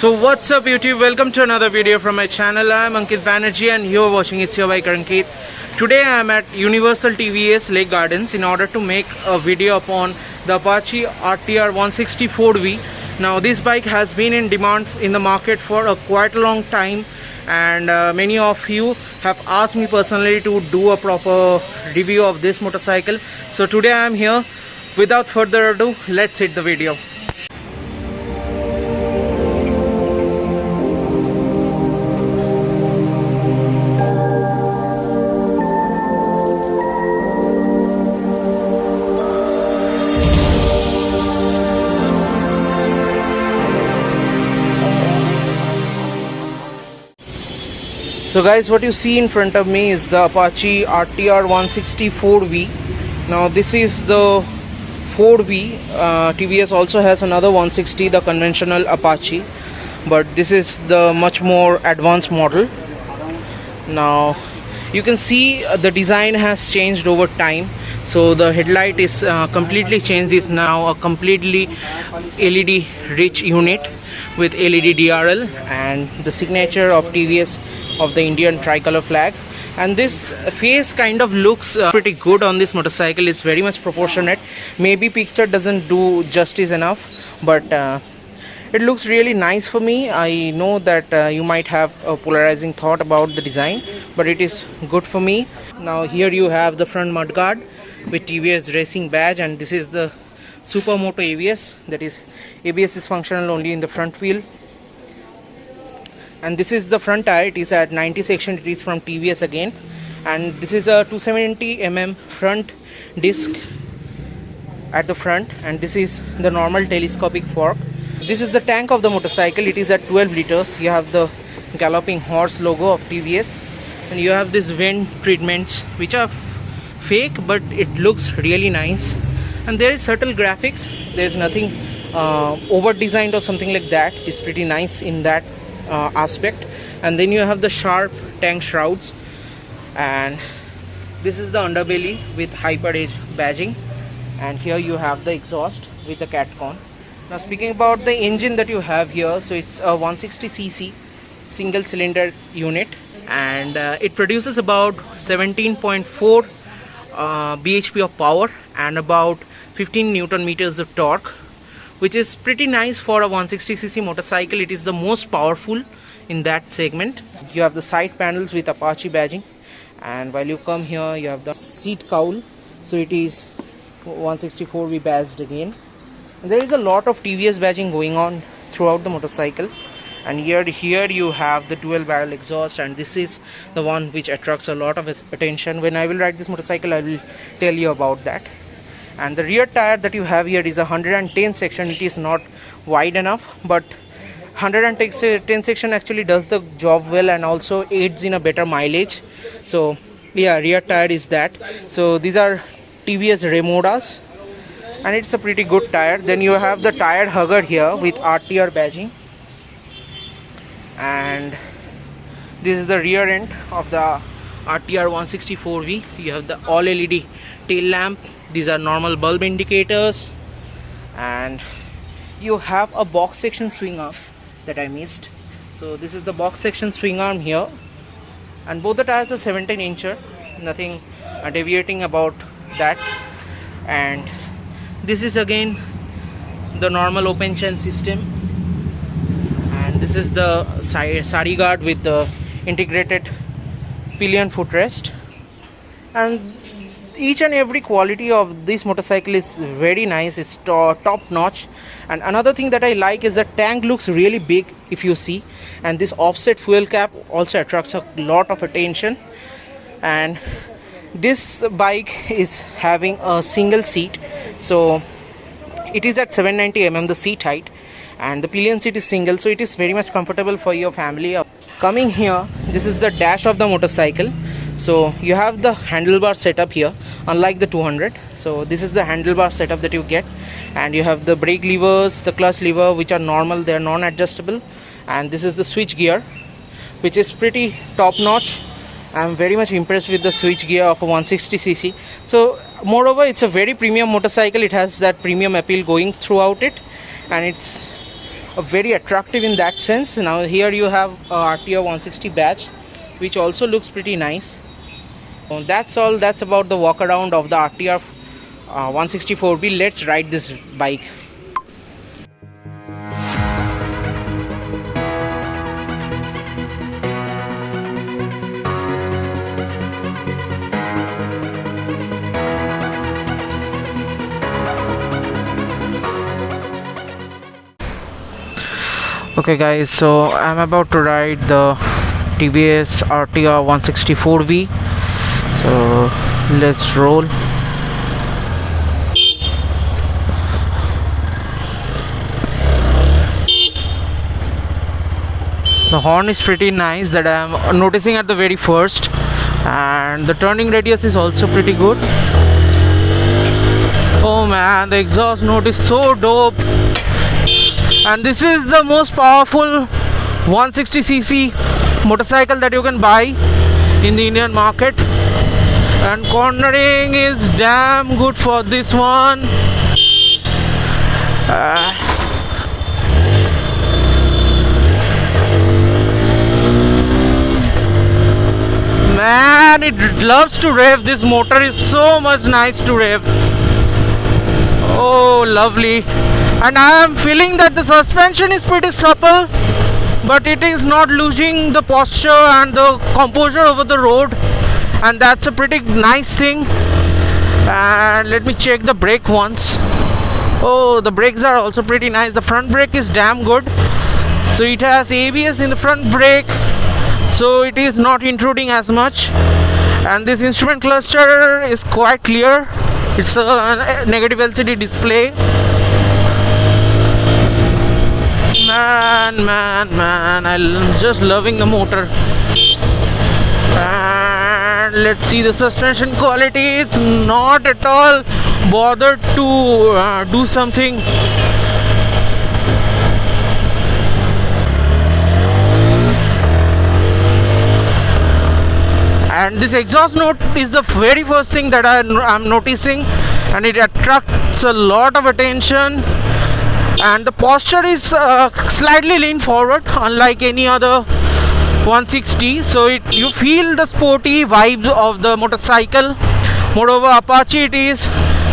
So what's up YouTube, welcome to another video from my channel. I am Ankit Banerjee and you are watching It's Your Bike Ankit. Today I am at Universal TVS Lake Gardens in order to make a video upon the Apache RTR 160-4V. Now this bike has been in demand in the market for quite a long time, and many of you have asked me personally to do a proper review of this motorcycle. So today I am here. Without further ado, let's hit the video. So guys, what you see in front of me is the Apache RTR 160-4V. Now this is the 4V. TVS also has another 160, the conventional Apache, but this is the much more advanced model. Now you can see the design has changed over time. So the headlight is completely changed. It's now a completely LED rich unit with LED DRL and the signature of TVS of the Indian tricolor flag. And this face kind of looks pretty good on this motorcycle. It's very much proportionate. Maybe picture doesn't do justice enough, but it looks really nice for me. I know that you might have a polarizing thought about the design, but it is good for me. Now here you have the front mudguard with TVS racing badge, and this is the Supermoto ABS. That is, ABS is functional only in the front wheel. And this is the front tire. It is at 90 section. It is from TVS again, and this is a 270 front disc at the front, and this is the normal telescopic fork. This is the tank of the motorcycle. It is at 12 liters. You have the galloping horse logo of TVS, and you have these vent treatments which are fake, but it looks really nice. And there is subtle graphics. There is nothing over designed or something like that. It's pretty nice in that aspect. And then you have the sharp tank shrouds, and this is the underbelly with hyper edge badging, and here you have the exhaust with the catcon. Now speaking about the engine that you have here, so it's a 160cc single cylinder unit, and it produces about 17.4 bhp of power and about 15 newton meters of torque, which is pretty nice for a 160cc motorcycle. It is the most powerful in that segment. You have the side panels with Apache badging, and while you come here you have the seat cowl, so it is 164V badged again. And there is a lot of TVS badging going on throughout the motorcycle. And here you have the dual barrel exhaust, and this is the one which attracts a lot of attention. When I will ride this motorcycle, I will tell you about that. And the rear tire that you have here is a 110 section. It is not wide enough, but 110 section actually does the job well and also aids in a better mileage. So yeah, rear tire is that. So these are TVS Remodas, and it's a pretty good tire. Then you have the tire hugger here with RTR badging, and this is the rear end of the RTR 160-4V. You have the all LED tail lamp. These are normal bulb indicators, and you have a box section swing arm that I missed. So this is the box section swing arm here, and both the tires are 17-incher, nothing deviating about that. And this is again the normal open chain system, and this is the sari guard with the integrated pillion footrest. And each and every quality of this motorcycle is very nice. It's top notch. And another thing that I like is the tank looks really big if you see, and this offset fuel cap also attracts a lot of attention. And this bike is having a single seat, so it is at 790 the seat height, and the pillion seat is single, so it is very much comfortable for your family. Coming here, this is the dash of the motorcycle. So you have the handlebar setup here, unlike the 200. So this is the handlebar setup that you get, and you have the brake levers, the clutch lever, which are normal, they are non-adjustable. And this is the switch gear, which is pretty top notch. I'm very much impressed with the switch gear of a 160cc. So moreover, it's a very premium motorcycle. It has that premium appeal going throughout it, and it's very attractive in that sense. Now here you have a RTR 160 badge, which also looks pretty nice. So that's all. That's about the walk around of the RTR 164B. Let's ride this bike. Okay guys, so I'm about to ride the TVS RTR 164V. So let's roll. The horn is pretty nice, that I'm noticing at the very first, and the turning radius is also pretty good. Oh man, the exhaust note is so dope. And this is the most powerful 160cc motorcycle that you can buy in the Indian market, and cornering is damn good for this one. Man, it loves to rev. This motor is so much nice to rev. Oh, lovely. And I am feeling that the suspension is pretty supple, but it is not losing the posture and the composure over the road, and that's a pretty nice thing. And let me check the brake once. Oh, the brakes are also pretty nice. The front brake is damn good. So it has ABS in the front brake, so it is not intruding as much. And this instrument cluster is quite clear. It's a negative LCD display. Man, I'm just loving the motor. And let's see the suspension quality. It's not at all bothered to do something. And this exhaust note is the very first thing that I'm noticing, and it attracts a lot of attention. And the posture is slightly lean forward, unlike any other 160. So you feel the sporty vibes of the motorcycle. Moreover, Apache it is,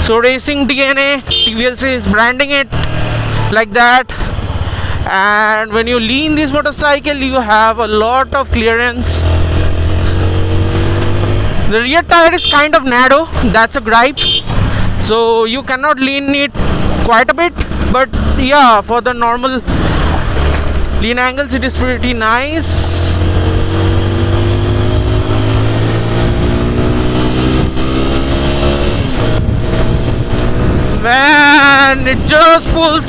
so racing DNA. TVS is branding it like that. And when you lean this motorcycle, you have a lot of clearance. The rear tire is kind of narrow, that's a gripe, so you cannot lean it quite a bit. But yeah, for the normal lean angles, it is pretty nice. Man, it just pulls.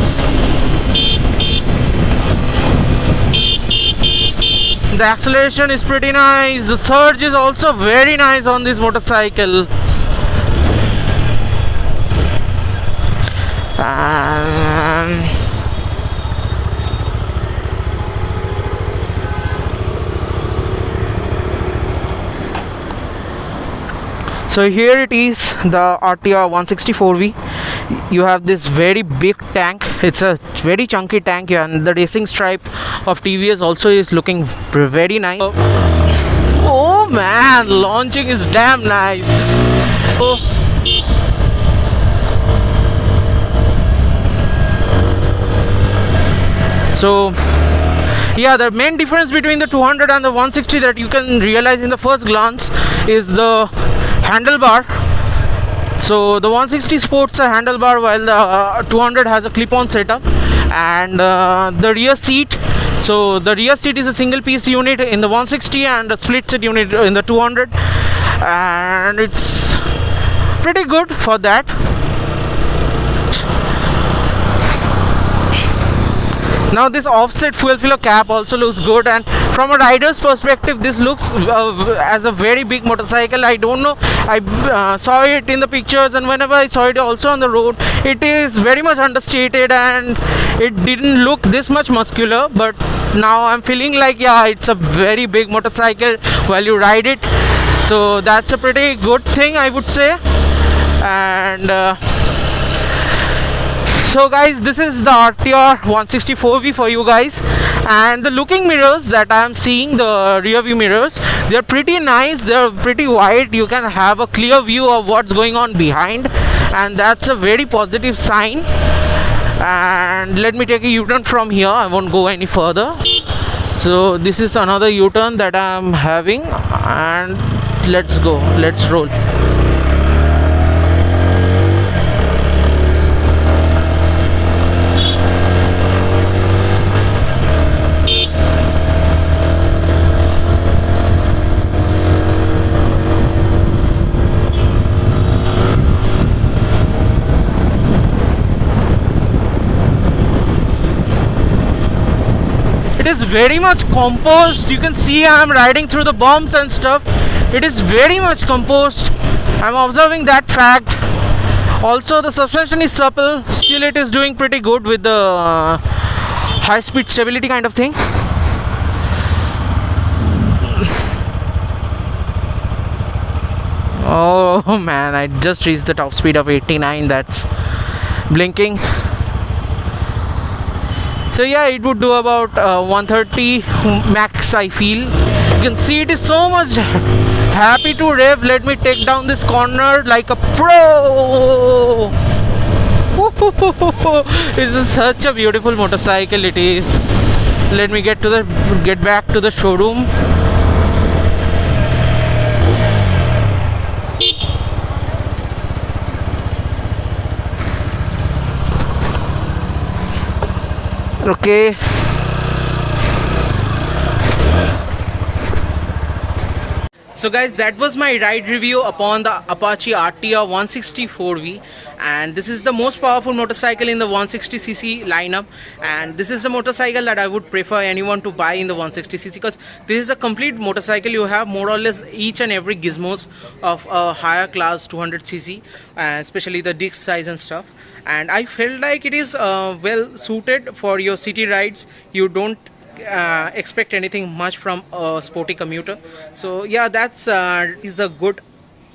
The acceleration is pretty nice. The surge is also very nice on this motorcycle. So here it is, the RTR 164V. You have this very big tank. It's a very chunky tank, and the racing stripe of TVS also is looking very nice. Oh man, launching is damn nice. Oh. So yeah, the main difference between the 200 and the 160 that you can realize in the first glance is the handlebar. So the 160 sports a handlebar, while the 200 has a clip-on setup. And the rear seat, so the rear seat is a single piece unit in the 160 and a split seat unit in the 200, and it's pretty good for that. Now this offset fuel filler cap also looks good, and from a rider's perspective this looks as a very big motorcycle. I don't know, I saw it in the pictures, and whenever I saw it also on the road, it is very much understated and it didn't look this much muscular. But now I'm feeling like, yeah, it's a very big motorcycle while you ride it, so that's a pretty good thing, I would say. And So guys, this is the RTR 164V for you guys, and the looking mirrors that I am seeing, the rear view mirrors, they're pretty nice, they're pretty wide, you can have a clear view of what's going on behind, and that's a very positive sign. And let me take a U-turn from here, I won't go any further. So this is another U-turn that I'm having, and let's go, let's roll. It is very much composed. You can see I'm riding through the bumps and stuff. It is very much composed. I'm observing that fact. Also, the suspension is supple. Still, it is doing pretty good with the high-speed stability kind of thing. Oh man, I just reached the top speed of 89. That's blinking. So yeah, it would do about 130 max, I feel. You can see it is so much happy to rev. Let me take down this corner like a pro. This is such a beautiful motorcycle it is. Let me get back to the showroom. Okay. So guys, that was my ride review upon the Apache RTR 164V, and this is the most powerful motorcycle in the 160cc lineup, and this is a motorcycle that I would prefer anyone to buy in the 160cc because this is a complete motorcycle. You have more or less each and every gizmos of a higher class 200cc, especially the disc size and stuff, and I felt like it is well suited for your city rides. You don't expect anything much from a sporty commuter. So yeah, that's is a good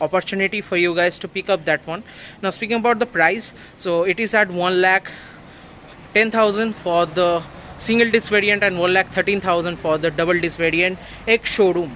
opportunity for you guys to pick up that one. Now speaking about the price, so it is at 1,10,000 for the single disc variant and 1,13,000 for the double disc variant ex showroom.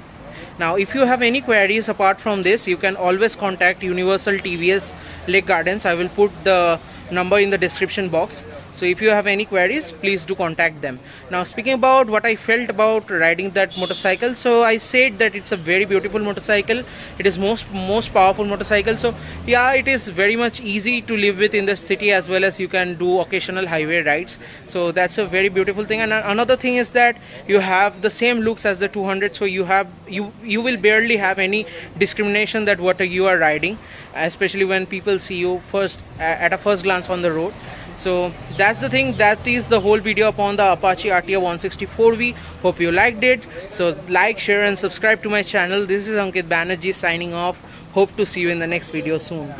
Now if you have any queries apart from this, you can always contact Universal TVS Lake Gardens. I will put the number in the description box. So if you have any queries, please do contact them. Now speaking about what I felt about riding that motorcycle, so I said that it's a very beautiful motorcycle. It is most powerful motorcycle. So yeah, it is very much easy to live with in the city, as well as you can do occasional highway rides. So that's a very beautiful thing. And another thing is that you have the same looks as the 200, so you will barely have any discrimination that what you are riding, especially when people see you at a first glance on the road. So that's the thing. That is the whole video upon the Apache RTR 164V. Hope you liked it. So like, share and subscribe to my channel. This is Ankit Banerjee signing off. Hope to see you in the next video soon.